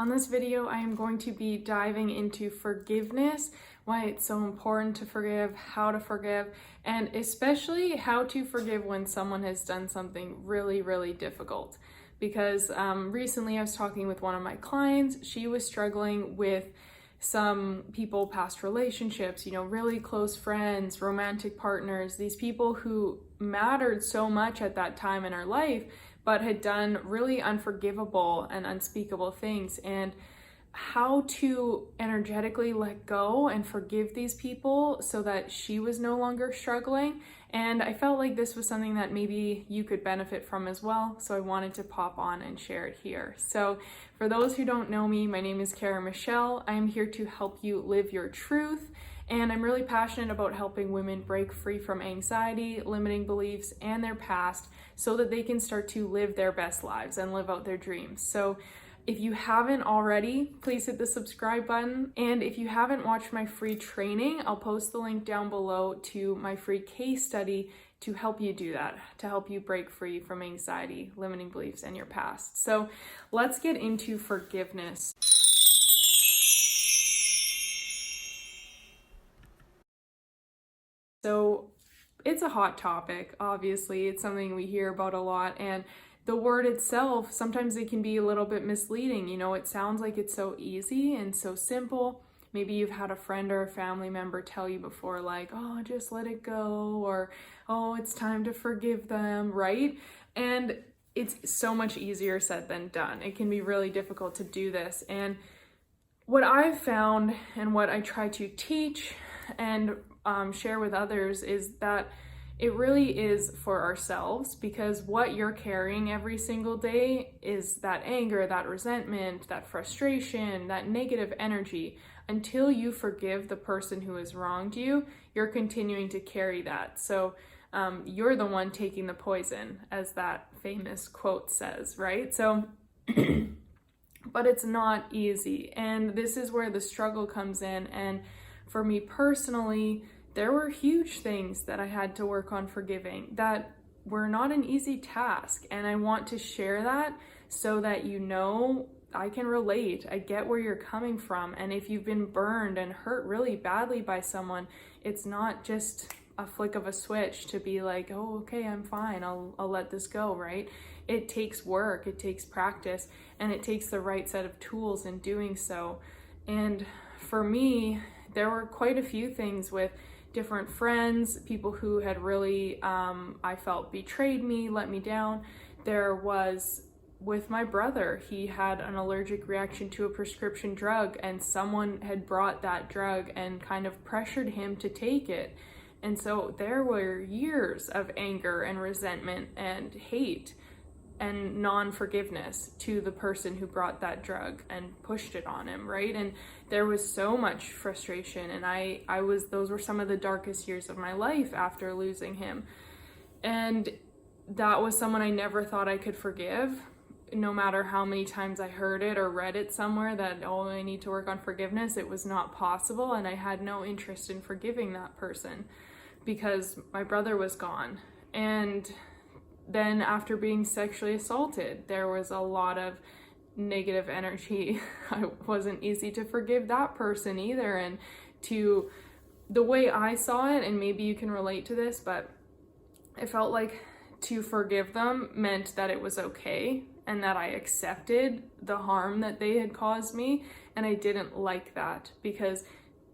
On this video, I am going to be diving into forgiveness, why it's so important to forgive, how to forgive, and especially how to forgive when someone has done something really, really difficult. Because recently I was talking with one of my clients. She was struggling with some people, past relationships, really close friends, romantic partners, these people who mattered so much at that time in her life, but had done really unforgivable and unspeakable things, and how to energetically let go and forgive these people so that she was no longer struggling. And I felt like this was something that maybe you could benefit from as well, so I wanted to pop on and share it here. So for those who don't know me, my name is Kara Michelle. I am here to help you live your truth, and I'm really passionate about helping women break free from anxiety, limiting beliefs, and their past so that they can start to live their best lives and live out their dreams. So if you haven't already, please hit the subscribe button. And if you haven't watched my free training, I'll post the link down below to my free case study to help you do that, to help you break free from anxiety, limiting beliefs, and your past. So let's get into forgiveness. So it's a hot topic, obviously. It's something we hear about a lot, and the word itself, sometimes it can be a little bit misleading. It sounds like it's so easy and so simple. Maybe you've had a friend or a family member tell you before, like, oh, just let it go, or, oh, it's time to forgive them, right? And it's so much easier said than done. It can be really difficult to do this. And what I've found and what I try to teach and share with others is that it really is for ourselves, because what you're carrying every single day is that anger, that resentment, that frustration, that negative energy. Until you forgive the person who has wronged you, you're continuing to carry that. So you're the one taking the poison, as that famous quote says, right? So, but it's not easy. And this is where the struggle comes in. And for me personally, there were huge things that I had to work on forgiving that were not an easy task. And I want to share that so that I can relate. I get where you're coming from. And if you've been burned and hurt really badly by someone, it's not just a flick of a switch to be like, oh, okay, I'm fine. I'll let this go, right? It takes work, it takes practice, and it takes the right set of tools in doing so. And for me, there were quite a few things with different friends, people who had really, I felt, betrayed me, let me down. There was with my brother. He had an allergic reaction to a prescription drug, and someone had brought that drug and kind of pressured him to take it. And so there were years of anger and resentment and hate and non-forgiveness to the person who brought that drug and pushed it on him, right? And there was so much frustration, and those were some of the darkest years of my life after losing him. And that was someone I never thought I could forgive, no matter how many times I heard it or read it somewhere that, oh, I need to work on forgiveness. It was not possible, and I had no interest in forgiving that person because my brother was gone. And then after being sexually assaulted, there was a lot of negative energy. It wasn't easy to forgive that person either. And the way I saw it, and maybe you can relate to this, but it felt like to forgive them meant that it was okay and that I accepted the harm that they had caused me. And I didn't like that, because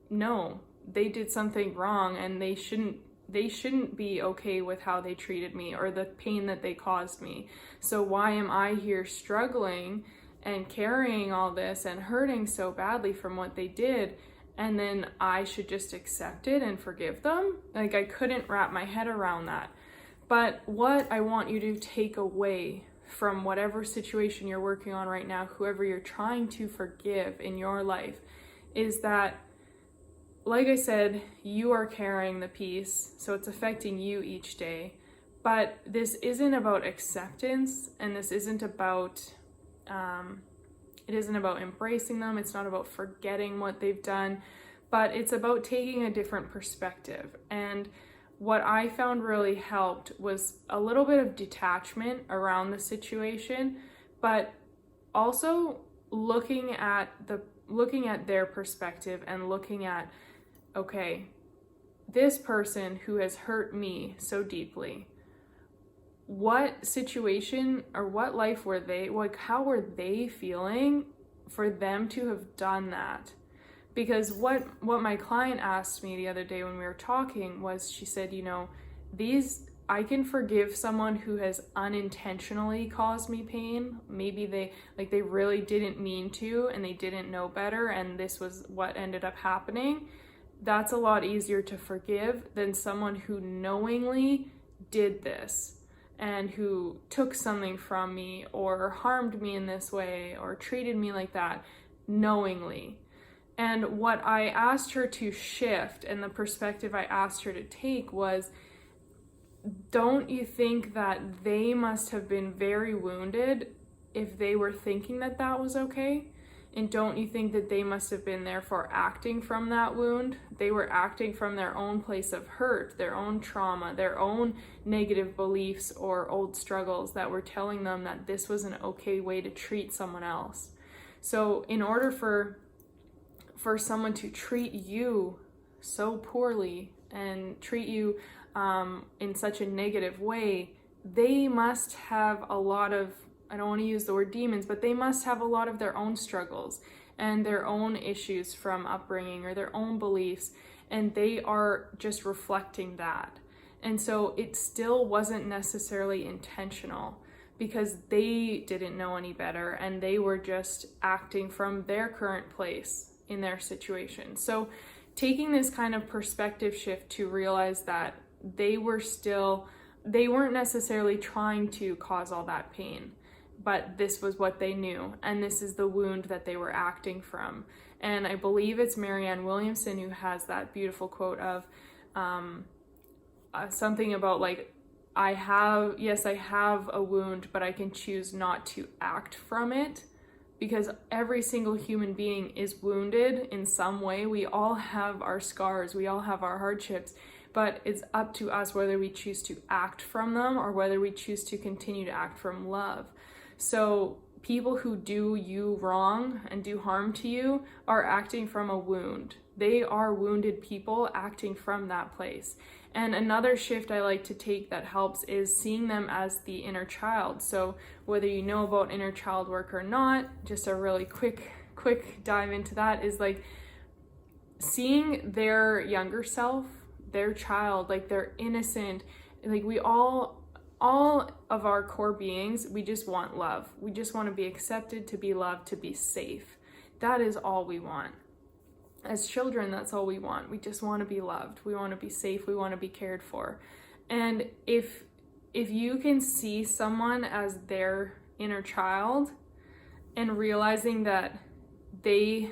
no, they did something wrong, and they shouldn't be okay with how they treated me or the pain that they caused me. So why am I here struggling and carrying all this and hurting so badly from what they did? And then I should just accept it and forgive them? Like, I couldn't wrap my head around that. But what I want you to take away from whatever situation you're working on right now, whoever you're trying to forgive in your life, is that, like I said, you are carrying the piece, so it's affecting you each day. But this isn't about acceptance, and this isn't about, it isn't about embracing them. It's not about forgetting what they've done, but it's about taking a different perspective. And what I found really helped was a little bit of detachment around the situation, but also looking at their perspective and looking at, okay, this person who has hurt me so deeply, what situation or what life were they, like, how were they feeling for them to have done that? Because what my client asked me the other day when we were talking was, she said, I can forgive someone who has unintentionally caused me pain. Maybe they really didn't mean to and they didn't know better and this was what ended up happening. That's a lot easier to forgive than someone who knowingly did this and who took something from me or harmed me in this way or treated me like that knowingly. And what I asked her to shift and the perspective I asked her to take was, don't you think that they must have been very wounded if they were thinking that that was okay? And don't you think that they must have been therefore acting from that wound? They were acting from their own place of hurt, their own trauma, their own negative beliefs or old struggles that were telling them that this was an okay way to treat someone else. So in order for someone to treat you so poorly and treat you in such a negative way, they must have a lot of, I don't want to use the word demons, but they must have a lot of their own struggles and their own issues from upbringing or their own beliefs, and they are just reflecting that. And so it still wasn't necessarily intentional because they didn't know any better and they were just acting from their current place in their situation. So taking this kind of perspective shift to realize that they weren't necessarily trying to cause all that pain, but this was what they knew, and this is the wound that they were acting from. And I believe it's Marianne Williamson who has that beautiful quote of something about like, I have a wound, but I can choose not to act from it. Because every single human being is wounded in some way. We all have our scars, we all have our hardships, but it's up to us whether we choose to act from them or whether we choose to continue to act from love. So people who do you wrong and do harm to you are acting from a wound. They are wounded people acting from that place. And another shift I like to take that helps is seeing them as the inner child. So whether you know about inner child work or not, just a really quick dive into that is like seeing their younger self, their child, like they're innocent. Like we all of our core beings, we just want love. We just want to be accepted, to be loved, to be safe. That is all we want. As children, that's all we want. We just want to be loved. We want to be safe. We want to be cared for. And if you can see someone as their inner child and realizing that they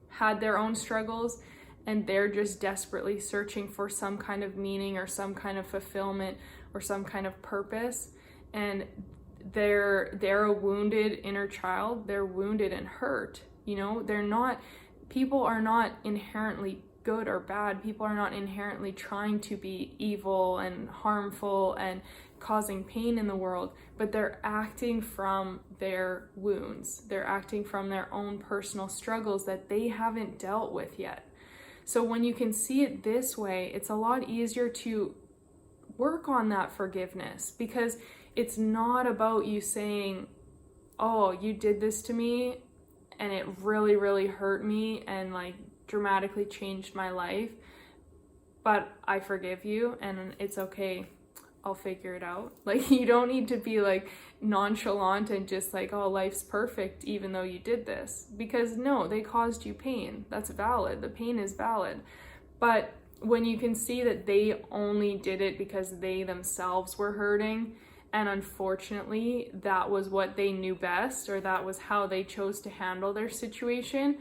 had their own struggles and they're just desperately searching for some kind of meaning or some kind of fulfillment or some kind of purpose, and they're a wounded inner child, they're wounded and hurt, people are not inherently good or bad. People are not inherently trying to be evil and harmful and causing pain in the world, but they're acting from their wounds. They're acting from their own personal struggles that they haven't dealt with yet. So when you can see it this way, it's a lot easier to work on that forgiveness, because it's not about you saying, oh, you did this to me and it really, really hurt me and like dramatically changed my life, but I forgive you and it's okay, I'll figure it out. Like, you don't need to be like nonchalant and just like, oh, life's perfect even though you did this, because no, they caused you pain. That's valid. The pain is valid. But when you can see that they only did it because they themselves were hurting, and unfortunately that was what they knew best, or that was how they chose to handle their situation,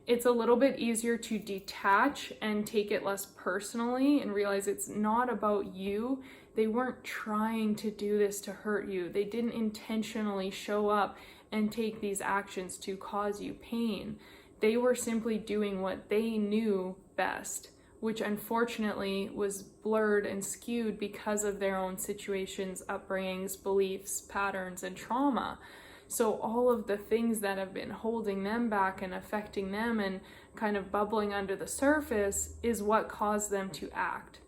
it's a little bit easier to detach and take it less personally and realize it's not about you. They weren't trying to do this to hurt you. They didn't intentionally show up and take these actions to cause you pain. They were simply doing what they knew best, which unfortunately was blurred and skewed because of their own situations, upbringings, beliefs, patterns, and trauma. So all of the things that have been holding them back and affecting them and kind of bubbling under the surface is what caused them to act.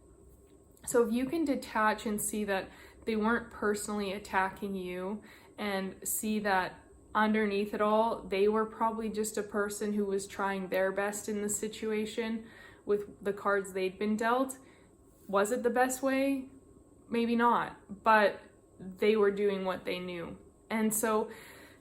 So if you can detach and see that they weren't personally attacking you, and see that underneath it all, they were probably just a person who was trying their best in the situation with the cards they'd been dealt. Was it the best way? Maybe not, but they were doing what they knew. And so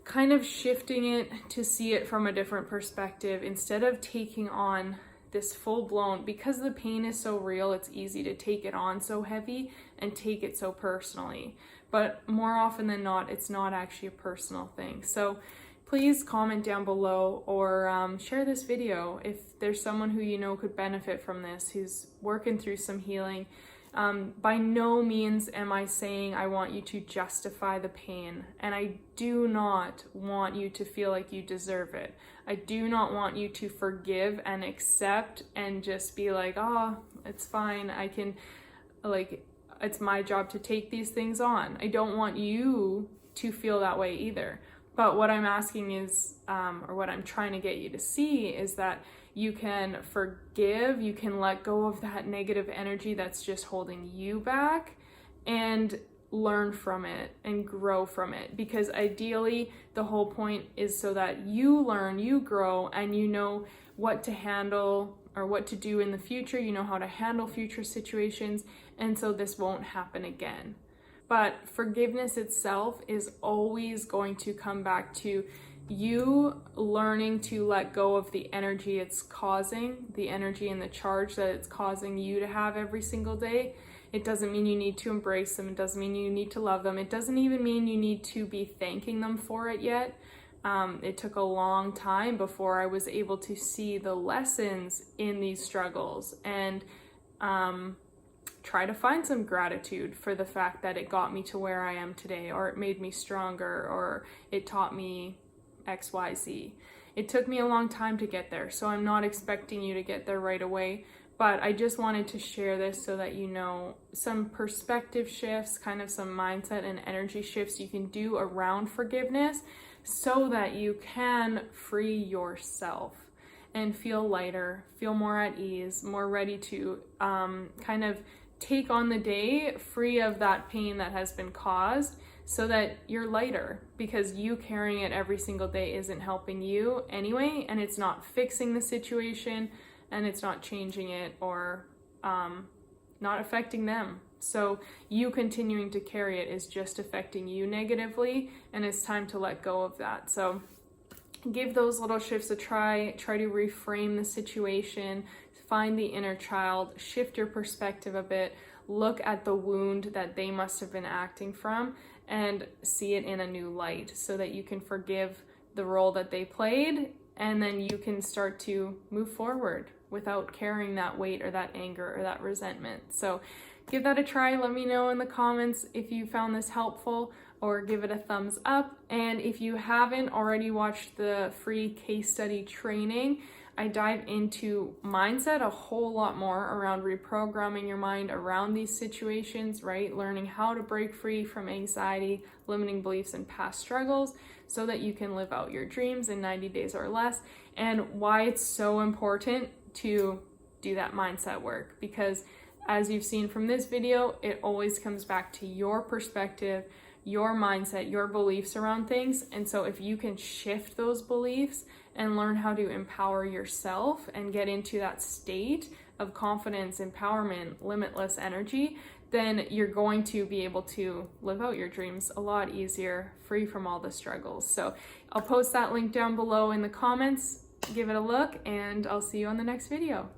kind of shifting it to see it from a different perspective, instead of taking on this full-blown, because the pain is so real, it's easy to take it on so heavy and take it so personally. But more often than not, it's not actually a personal thing. So please comment down below, or share this video if there's someone who you know could benefit from this, who's working through some healing. By no means am I saying I want you to justify the pain, and I do not want you to feel like you deserve it. I do not want you to forgive and accept and just be like, oh, it's fine, I can, like, it's my job to take these things on. I don't want you to feel that way either. But what I'm asking is, or what I'm trying to get you to see, is that you can forgive, you can let go of that negative energy that's just holding you back, and learn from it and grow from it. Because ideally, the whole point is so that you learn, you grow, and you know what to handle or what to do in the future. You know how to handle future situations, and so this won't happen again. But forgiveness itself is always going to come back to you learning to let go of the energy it's causing, the energy and the charge that it's causing you to have every single day. It doesn't mean you need to embrace them. It doesn't mean you need to love them. It doesn't even mean you need to be thanking them for it yet. It took a long time before I was able to see the lessons in these struggles, and try to find some gratitude for the fact that it got me to where I am today, or it made me stronger, or it taught me XYZ. It took me a long time to get there, so I'm not expecting you to get there right away, but I just wanted to share this so that you know some perspective shifts, kind of some mindset and energy shifts you can do around forgiveness, so that you can free yourself and feel lighter, feel more at ease, more ready to kind of take on the day free of that pain that has been caused, so that you're lighter, because you carrying it every single day isn't helping you anyway, and it's not fixing the situation, and it's not changing it, or not affecting them. So you continuing to carry it is just affecting you negatively, and it's time to let go of that. So give those little shifts a try to reframe the situation, find the inner child, shift your perspective a bit, look at the wound that they must have been acting from, and see it in a new light, so that you can forgive the role that they played, and then you can start to move forward without carrying that weight or that anger or that resentment. So give that a try. Let me know in the comments if you found this helpful, or give it a thumbs up. And if you haven't already watched the free case study training, I dive into mindset a whole lot more around reprogramming your mind around these situations, right? Learning how to break free from anxiety, limiting beliefs, and past struggles, so that you can live out your dreams in 90 days or less, and why it's so important to do that mindset work. Because as you've seen from this video, it always comes back to your perspective, your mindset, your beliefs around things. And so if you can shift those beliefs and learn how to empower yourself and get into that state of confidence, empowerment, limitless energy, then you're going to be able to live out your dreams a lot easier, free from all the struggles. So I'll post that link down below in the comments. Give it a look, and I'll see you on the next video.